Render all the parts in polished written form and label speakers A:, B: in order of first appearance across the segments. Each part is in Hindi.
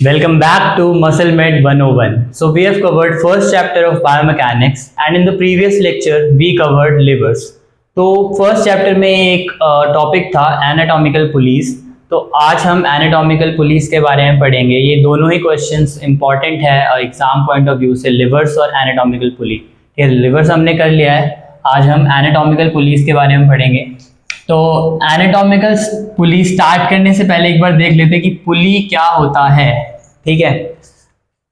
A: Welcome back to Muscle Med 101. So we have covered first chapter of biomechanics and in the previous lecture we covered livers. तो फर्स्ट चैप्टर में एक टॉपिक था एनाटॉमिकल पुलीज। तो आज हम एनाटॉमिकल पुलीज के बारे में पढ़ेंगे। ये दोनों ही क्वेश्चंस इंपॉर्टेंट है एग्जाम पॉइंट ऑफ व्यू से, लिवर्स और एनाटॉमिकल पुली। ठीक है, लिवर्स हमने कर लिया है, आज हम एनाटॉमिकल पुलीज के बारे में पढ़ेंगे। तो एनाटॉमिकल पुली स्टार्ट करने से पहले एक बार देख लेते हैं कि पुली क्या होता है। ठीक है,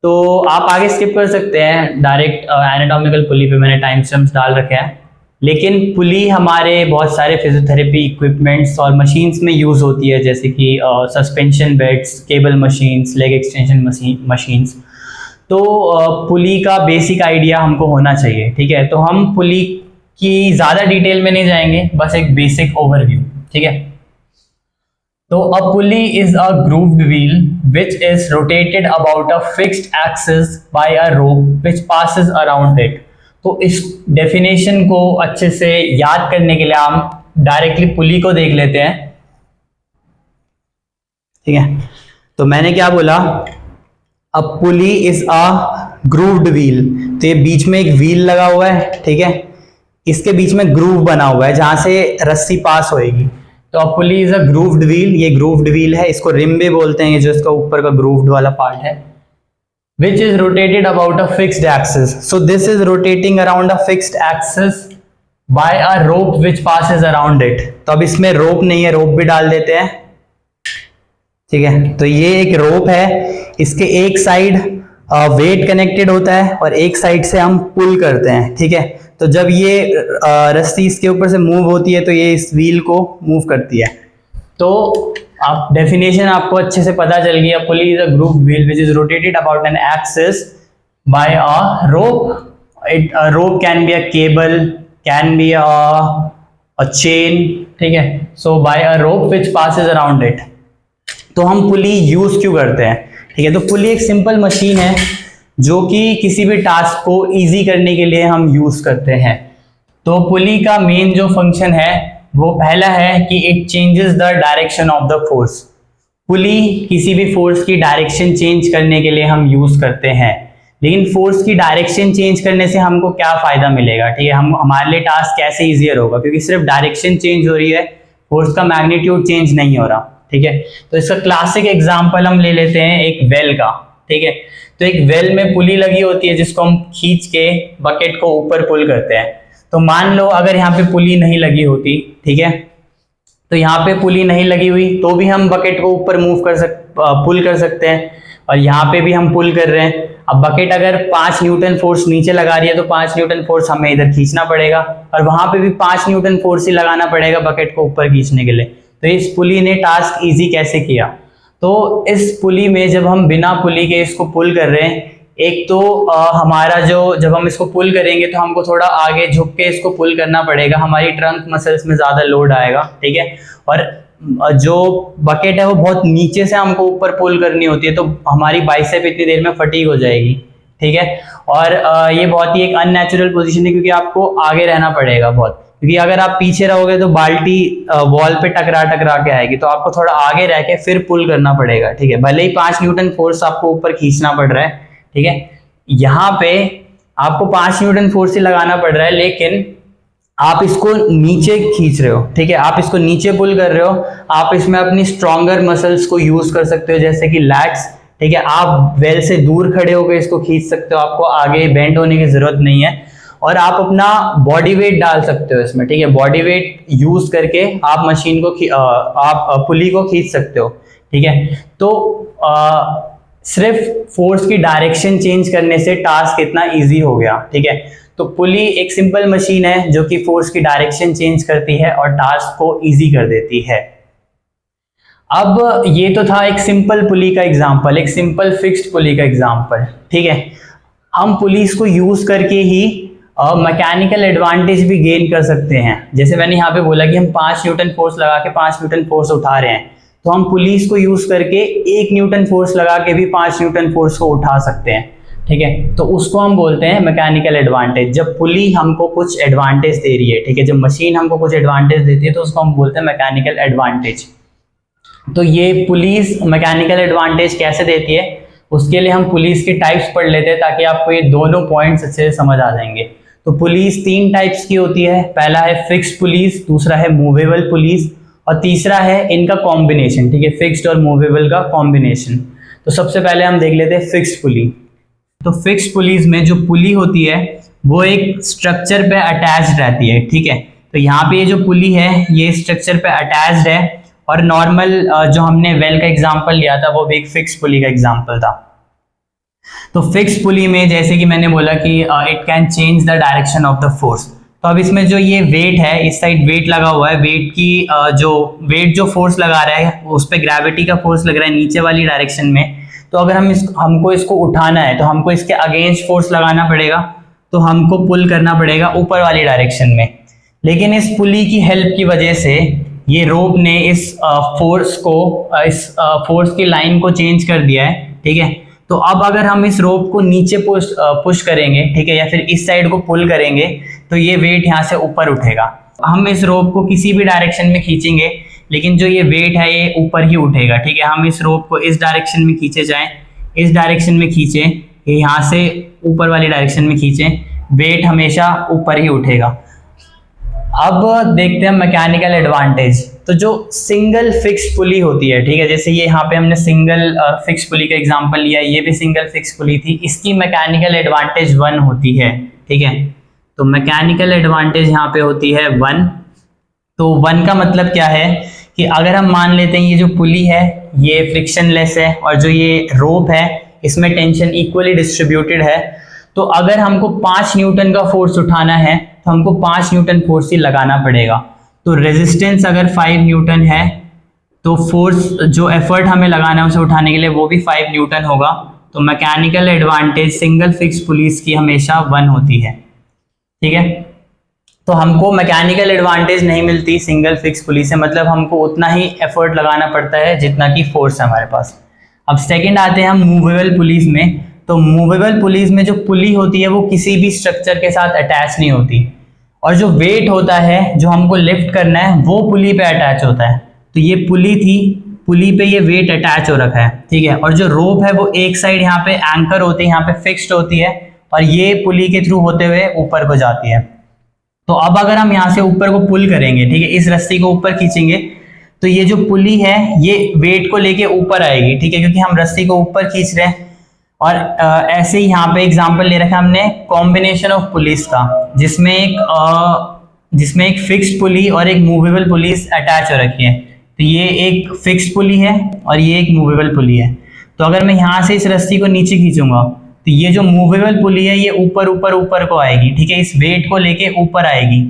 A: तो आप आगे स्किप कर सकते हैं, डायरेक्ट एनाटॉमिकल पुली पे मैंने टाइम स्टैम्प्स डाल रखे हैं। लेकिन पुली हमारे बहुत सारे फिजियोथेरेपी इक्विपमेंट्स और मशीन्स में यूज़ होती है, जैसे कि suspension beds, cable machines, leg extension machines. तो पुली का बेसिक आइडिया हमको होना चाहिए। ठीक है, तो हम पुली की ज़्यादा डिटेल में नहीं जाएंगे, बस एक बेसिक ओवरव्यू। ठीक है, तो a pulley is a grooved wheel which is rotated about a fixed axis by a rope which passes around it. तो इस डेफिनेशन को अच्छे से याद करने के लिए हम डायरेक्टली पुली को देख लेते हैं। ठीक है, तो मैंने क्या बोला, a pulley is a grooved wheel. तो ये बीच में एक व्हील लगा हुआ है, ठीक है, इसके बीच में ग्रूव बना हुआ है जहां से रस्सी पास होएगी। तो a pulley is a grooved wheel, ये ग्रूव्ड व्हील है, इसको रिम भी बोलते हैं, ये जो इसका ऊपर का ग्रूव्ड वाला पार्ट है, which is rotated about a fixed axis. So this is rotating around a fixed axis by a rope which passes around it. तो अब इसमें रोप नहीं है, रोप भी डाल देते हैं। ठीक है, तो ये एक रोप है, इसके एक साइड वेट कनेक्टेड होता है और एक साइड से हम पुल करते हैं। ठीक है, तो जब ये रस्सी इसके ऊपर से मूव होती है तो ये इस व्हील को मूव करती है। तो आप डेफिनेशन आपको अच्छे से पता चल गया, pulley is a grooved wheel which is rotated about an axis by a rope. Rope can be a cable, can be a chain. ठीक है, so by a rope which passes around it. तो हम पुली यूज क्यों करते हैं? ठीक है, तो पुली एक सिंपल मशीन है जो कि किसी भी टास्क को इजी करने के लिए हम यूज करते हैं। तो पुली का मेन जो फंक्शन है वो पहला है कि it changes the direction of the force. Pulley किसी भी फोर्स की डायरेक्शन चेंज करने के लिए हम यूज करते हैं। लेकिन फोर्स की डायरेक्शन चेंज करने से हमको क्या फायदा मिलेगा? ठीक है, हम हमारे लिए टास्क कैसे इजियर होगा, क्योंकि सिर्फ डायरेक्शन चेंज हो रही है, फोर्स का मैग्नीट्यूड चेंज नहीं हो रहा। ठीक है, तो इसका क्लासिक एग्जाम्पल हम ले लेते हैं एक वेल का। ठीक है, तो एक वेल में पुली लगी होती है जिसको हम खींच के बकेट को ऊपर पुल करते हैं। तो मान लो अगर यहाँ पे पुली नहीं लगी होती, ठीक है, तो यहाँ पे पुली नहीं लगी हुई तो भी हम बकेट को ऊपर पुल कर सकते हैं, और यहाँ पे भी हम पुल कर रहे हैं। अब बकेट अगर 5 न्यूटन फोर्स नीचे लगा रही है तो 5 न्यूटन फोर्स हमें इधर खींचना पड़ेगा, और वहां पे भी 5 न्यूटन फोर्स ही लगाना पड़ेगा बकेट को ऊपर खींचने के लिए। तो इस पुली ने टास्क ईजी कैसे किया? तो इस पुली में जब हम बिना पुली के इसको पुल कर रहे हैं, एक तो हमारा जो जब हम इसको पुल करेंगे तो हमको थोड़ा आगे झुक के इसको पुल करना पड़ेगा, हमारी ट्रंक मसल्स में ज़्यादा लोड आएगा। ठीक है, और जो बकेट है वो बहुत नीचे से हमको ऊपर पुल करनी होती है, तो हमारी बाइसेप इतनी देर में फटीग हो जाएगी। ठीक है, और ये बहुत ही एक अननेचुरल पोजीशन है, क्योंकि आपको आगे रहना पड़ेगा बहुत, क्योंकि अगर आप पीछे रहोगे तो बाल्टी वॉल पे टकरा के आएगी, तो आपको थोड़ा आगे रह के फिर पुल करना पड़ेगा। ठीक है, भले ही 5 न्यूटन फोर्स आपको ऊपर खींचना पड़ रहा है, ठीक है, यहाँ पे आपको 5 न्यूटन फोर्स ही लगाना पड़ रहा है, लेकिन आप इसको नीचे खींच रहे हो। ठीक है, आप इसको नीचे पुल कर रहे हो, आप इसमें अपनी स्ट्रॉन्गर मसल्स को यूज कर सकते हो, जैसे कि लैट्स। ठीक है, आप वेल से दूर खड़े होकर इसको खींच सकते हो, आपको आगे बेंड होने की जरूरत नहीं है, और आप अपना बॉडी वेट डाल सकते हो इसमें। ठीक है, बॉडी वेट यूज करके आप मशीन को आप पुली को खींच सकते हो। ठीक है, तो सिर्फ फोर्स की डायरेक्शन चेंज करने से टास्क इतना इजी हो गया। ठीक है, तो पुली एक सिंपल मशीन है जो कि फोर्स की डायरेक्शन चेंज करती है और टास्क को इजी कर देती है। अब ये तो था एक सिंपल पुली का एग्जांपल, एक सिंपल फिक्स्ड पुली का एग्जांपल। ठीक है, हम पुलिस को यूज करके ही मैकेनिकल एडवांटेज भी गेन कर सकते हैं। जैसे मैंने यहाँ पे बोला कि हम 5 न्यूटन फोर्स लगा के 5 न्यूटन फोर्स उठा रहे हैं, तो हम पुलिस को यूज करके 1 न्यूटन फोर्स लगा के भी 5 न्यूटन फोर्स को उठा सकते हैं। ठीक है, तो उसको हम बोलते हैं मैकेनिकल एडवांटेज। जब पुली हमको कुछ एडवांटेज दे रही है, ठीक है, जब मशीन हमको कुछ एडवांटेज देती है तो उसको हम बोलते हैं मैकेनिकल एडवांटेज। तो ये पुलिस मैकेनिकल एडवांटेज कैसे देती है? उसके लिए हम पुलिस की टाइप्स पढ़ लेते हैं ताकि आपको ये दोनों पॉइंट्स अच्छे से समझ आ जाएंगे। तो पुलिस 3 टाइप्स की होती है, पहला है फिक्स्ड पुलिस, दूसरा है मूवेबल पुलिस और तीसरा है इनका कॉम्बिनेशन, ठीक है, फिक्स्ड और मूवेबल का कॉम्बिनेशन। तो सबसे पहले हम देख लेते हैं फिक्स्ड पुली। तो फिक्स्ड पुलिस में जो पुली होती है वो एक स्ट्रक्चर पे अटैच्ड रहती है, ठीक है। तो यहाँ पे ये जो पुली है ये स्ट्रक्चर पे अटैच्ड है और नॉर्मल जो हमने वेल का एग्जांपल लिया था वो भी एक फिक्स्ड पुली का एग्जांपल था। तो फिक्स्ड पुली में जैसे कि मैंने बोला कि it can change the direction of the force. तो अब इसमें जो ये वेट है, इस साइड वेट लगा हुआ है, वेट की जो फोर्स लगा रहा है उस पर ग्रेविटी का फोर्स लग रहा है नीचे वाली डायरेक्शन में। तो अगर हमको इसको उठाना है तो हमको इसके अगेंस्ट फोर्स लगाना पड़ेगा, तो हमको पुल करना पड़ेगा ऊपर वाली डायरेक्शन में। लेकिन इस पुली की हेल्प की वजह से ये रोप ने इस फोर्स की लाइन को चेंज कर दिया है, ठीक है। तो अब अगर हम इस रोप को नीचे पुश करेंगे, ठीक है, या फिर इस साइड को पुल करेंगे तो ये वेट यहाँ से ऊपर उठेगा। हम इस रोप को किसी भी डायरेक्शन में खींचेंगे लेकिन जो ये वेट है ये ऊपर ही उठेगा, ठीक है। हम इस रोप को इस डायरेक्शन में खींचे जाएं, इस डायरेक्शन में खींचें, यहाँ से ऊपर वाली डायरेक्शन में खींचें, वेट हमेशा ऊपर ही उठेगा। अब देखते हैं मैकेनिकल एडवांटेज। तो जो सिंगल फिक्स्ड पुली होती है, ठीक है, जैसे ये यहाँ पे हमने सिंगल फिक्स्ड पुली का एग्जांपल लिया, ये भी सिंगल फिक्स्ड पुली थी, इसकी मैकेनिकल एडवांटेज 1 होती है, ठीक है। तो मैकेनिकल एडवांटेज यहाँ पे होती है 1। तो 1 का मतलब क्या है कि अगर हम मान लेते हैं ये जो पुली है ये फ्रिक्शनलेस है और जो ये रोप है इसमें टेंशन इक्वली डिस्ट्रीब्यूटेड है, तो अगर हमको 5 न्यूटन का फोर्स उठाना है तो हमको 5 न्यूटन फोर्स ही लगाना पड़ेगा। तो रेजिस्टेंस अगर 5 न्यूटन है तो फोर्स जो एफर्ट हमें लगाना है उसे उठाने के लिए वो भी 5 न्यूटन होगा। तो mechanical advantage single fix police की हमेशा 1 होती है, ठीक है। तो हमको मैकेनिकल एडवांटेज नहीं मिलती सिंगल फिक्स पुलिस से, मतलब हमको उतना ही एफर्ट लगाना पड़ता है जितना कि फोर्स है हमारे पास। अब सेकंड आते हैं हम मूवेबल पुलिस में। तो मूवेबल पुलिस में जो पुली होती है वो किसी भी स्ट्रक्चर के साथ अटैच नहीं होती और जो वेट होता है जो हमको लिफ्ट करना है वो पुली पे अटैच होता है। तो ये पुली थी, पुली पे ये वेट अटैच हो रखा है, ठीक है। और जो रोप है वो एक साइड यहाँ पे एंकर होती है, यहाँ पे फिक्स्ड होती है और ये पुली के थ्रू होते हुए ऊपर को जाती है। तो अब अगर हम यहाँ से ऊपर को पुल करेंगे, ठीक है, इस रस्सी को ऊपर खींचेंगे तो ये जो पुली है ये वेट को लेके ऊपर आएगी, ठीक है, क्योंकि हम रस्सी को ऊपर खींच रहे हैं। और ऐसे ही यहाँ पे एग्जांपल ले रखा है हमने कॉम्बिनेशन ऑफ पुलिस का, जिसमें एक फिक्स्ड पुली और एक मूवेबल पुलिस अटैच हो रखी है। तो ये एक फिक्स्ड पुली है और ये एक मूवेबल पुली है। तो अगर मैं यहाँ से इस रस्सी को नीचे खींचूंगा तो ये जो मूवेबल पुली है ये ऊपर ऊपर ऊपर को आएगी, ठीक है, इस वेट को लेके ऊपर आएगी।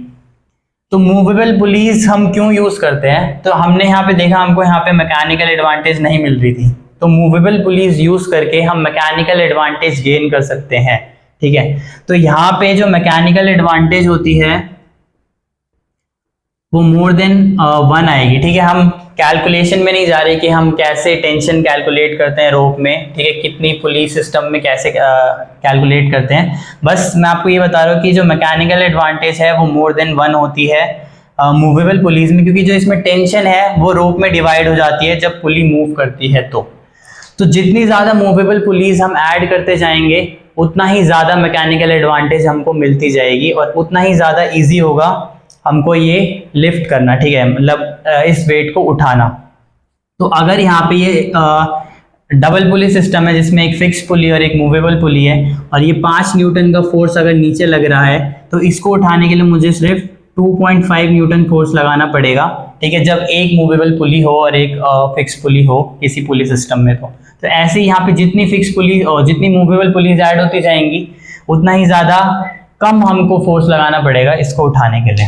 A: तो मूवेबल पुलीज हम क्यों यूज करते हैं, तो हमने यहाँ पे देखा हमको यहाँ पे मैकेनिकल एडवांटेज नहीं मिल रही थी, तो मूवेबल पुलीज यूज करके हम मैकेनिकल एडवांटेज गेन कर सकते हैं, ठीक है। तो यहाँ पे जो मैकेनिकल एडवांटेज होती है वो मोर देन 1 आएगी, ठीक है। हम कैलकुलेशन में नहीं जा रहे कि हम कैसे टेंशन कैलकुलेट करते हैं रोप में, ठीक है, कितनी पुली सिस्टम में कैसे कैलकुलेट करते हैं, बस मैं आपको ये बता रहा हूँ कि जो मैकेनिकल एडवांटेज है वो मोर देन 1 होती है मूवेबल पुलीज में, क्योंकि जो इसमें टेंशन है वो रोप में डिवाइड हो जाती है जब पुली मूव करती है। तो जितनी ज़्यादा मूवेबल पुलीज हम ऐड करते जाएंगे उतना ही ज़्यादा मैकेनिकल एडवांटेज हमको मिलती जाएगी और उतना ही ज़्यादा ईजी होगा हमको ये लिफ्ट करना, ठीक है, मतलब इस वेट को उठाना। तो अगर यहाँ पे ये डबल पुली सिस्टम है जिसमें एक फिक्स पुली और एक मूवेबल पुली है और ये 5 न्यूटन का फोर्स अगर नीचे लग रहा है तो इसको उठाने के लिए मुझे सिर्फ 2.5 न्यूटन फोर्स लगाना पड़ेगा, ठीक है, जब एक मूवेबल पुली हो और एक फिक्स पुली हो किसी पुली सिस्टम में। तो ऐसे ही यहाँ पे जितनी फिक्स पुली और जितनी मूवेबल पुलीज ऐड होती जाएंगी उतना ही ज़्यादा कम हमको फोर्स लगाना पड़ेगा इसको उठाने के लिए,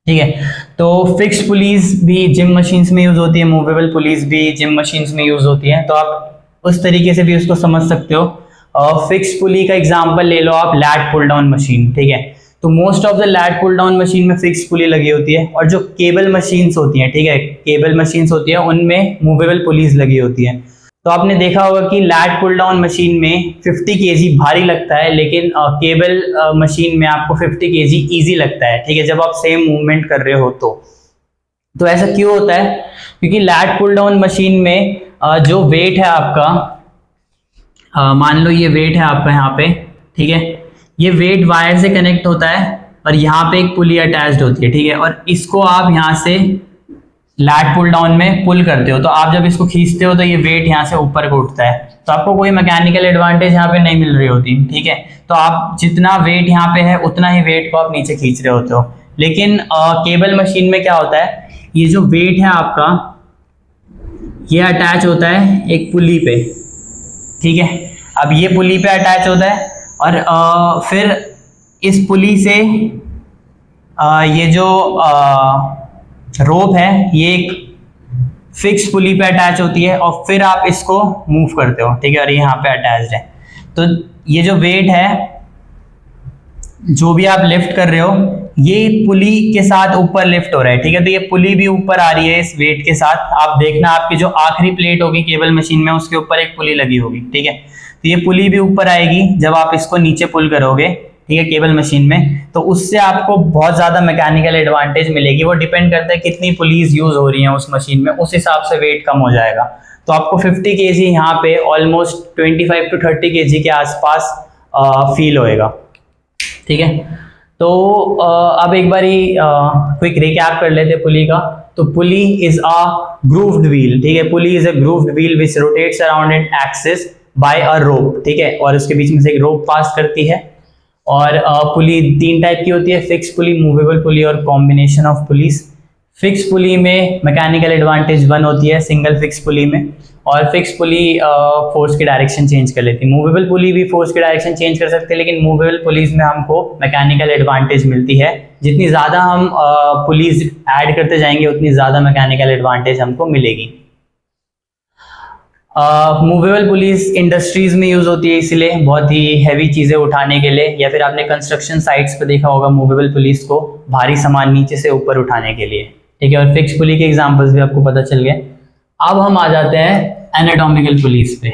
A: ठीक है। तो फिक्स पुलीज भी जिम मशीन्स में यूज होती है, मूवेबल पुलीज भी जिम मशीन्स में यूज होती है, तो आप उस तरीके से भी उसको समझ सकते हो। फिक्स पुली का एग्जांपल ले लो आप, लैट पुल डाउन मशीन, ठीक है। तो most of the lat pull down machine में फिक्स पुली लगी होती है और जो केबल मशीन्स होती हैं, ठीक है, केबल मशीन्स होती है उनमें मूवेबल पुलीज लगी होती है। तो आपने देखा होगा कि लैट पुल डाउन मशीन में 50 kg भारी लगता है, लेकिन केबल मशीन में आपको 50 kg इजी लगता है, ठीक है, जब आप सेम मूवमेंट कर रहे हो। तो ऐसा क्यों होता है, क्योंकि लैट पुल डाउन मशीन में जो वेट है आपका मान लो ये वेट है आपका यहाँ पे, ठीक है, ये वेट वायर से कनेक्ट होता है और यहाँ पे एक पुली अटैच्ड होती है, ठीक है, और इसको आप यहाँ से लैट पुल डाउन में पुल करते हो, तो आप जब इसको खींचते हो तो ये वेट यहाँ से ऊपर को उठता है, तो आपको कोई मैकेनिकल एडवांटेज यहाँ पे नहीं मिल रही होती, ठीक है, तो आप जितना वेट यहाँ पे है उतना ही वेट को आप नीचे खींच रहे होते हो। लेकिन केबल मशीन में क्या होता है, ये जो वेट है आपका ये अटैच होता है एक पुली पे, ठीक है, अब ये पुली पे अटैच होता है और फिर इस पुली से ये जो रोप है ये एक फिक्स पुली पे अटैच होती है और फिर आप इसको मूव करते हो, ठीक है, और ये यहाँ पे अटैच्ड है। तो ये जो वेट है जो भी आप लिफ्ट कर रहे हो ये पुली के साथ ऊपर लिफ्ट हो रहा है, ठीक है, तो ये पुली भी ऊपर आ रही है इस वेट के साथ। आप देखना आपकी जो आखिरी प्लेट होगी केबल मशीन में उसके ऊपर एक पुली लगी होगी, ठीक है, तो ये पुली भी ऊपर आएगी जब आप इसको नीचे पुल करोगे, ठीक है, केबल मशीन में, तो उससे आपको बहुत ज्यादा मैकेनिकल एडवांटेज मिलेगी। वो डिपेंड करता है कितनी पुलीज यूज हो रही हैं उस मशीन में, उस हिसाब से वेट कम हो जाएगा। तो आपको 50 केजी यहाँ पे ऑलमोस्ट 25 to 30 केजी के आसपास फील होएगा, ठीक है। तो अब एक बारी क्विक रिकैप कर लेते पुली का। तो pulley is a grooved wheel, ठीक है, pulley is a grooved wheel which rotates around an axis by a rope, ठीक है, और उसके बीच में से एक रोप पास करती है। और पुली 3 टाइप की होती है, फिक्स पुली, मूवेबल पुली और कॉम्बिनेशन ऑफ पुलीज। फिक्स पुली में मैकेनिकल एडवांटेज 1 होती है सिंगल फिक्स पुली में, और फिक्स पुली फोर्स की डायरेक्शन चेंज कर लेती है। मूवेबल पुली भी फोर्स की डायरेक्शन चेंज कर सकते हैं, लेकिन मूवेबल पुलीज में हमको मैकेनिकल एडवांटेज मिलती है। जितनी ज़्यादा हम पुलीज ऐड करते जाएंगे उतनी ज़्यादा मैकेनिकल एडवांटेज हमको मिलेगी। मूवेबल पुलीज इंडस्ट्रीज में यूज होती है, इसलिए बहुत ही हैवी चीज़ें उठाने के लिए, या फिर आपने कंस्ट्रक्शन साइट्स पे देखा होगा मूवेबल पुलीज को भारी सामान नीचे से ऊपर उठाने के लिए, ठीक है, और फिक्स पुली के एग्जांपल्स भी आपको पता चल गए। अब हम आ जाते हैं एनाटॉमिकल पुलीज पे।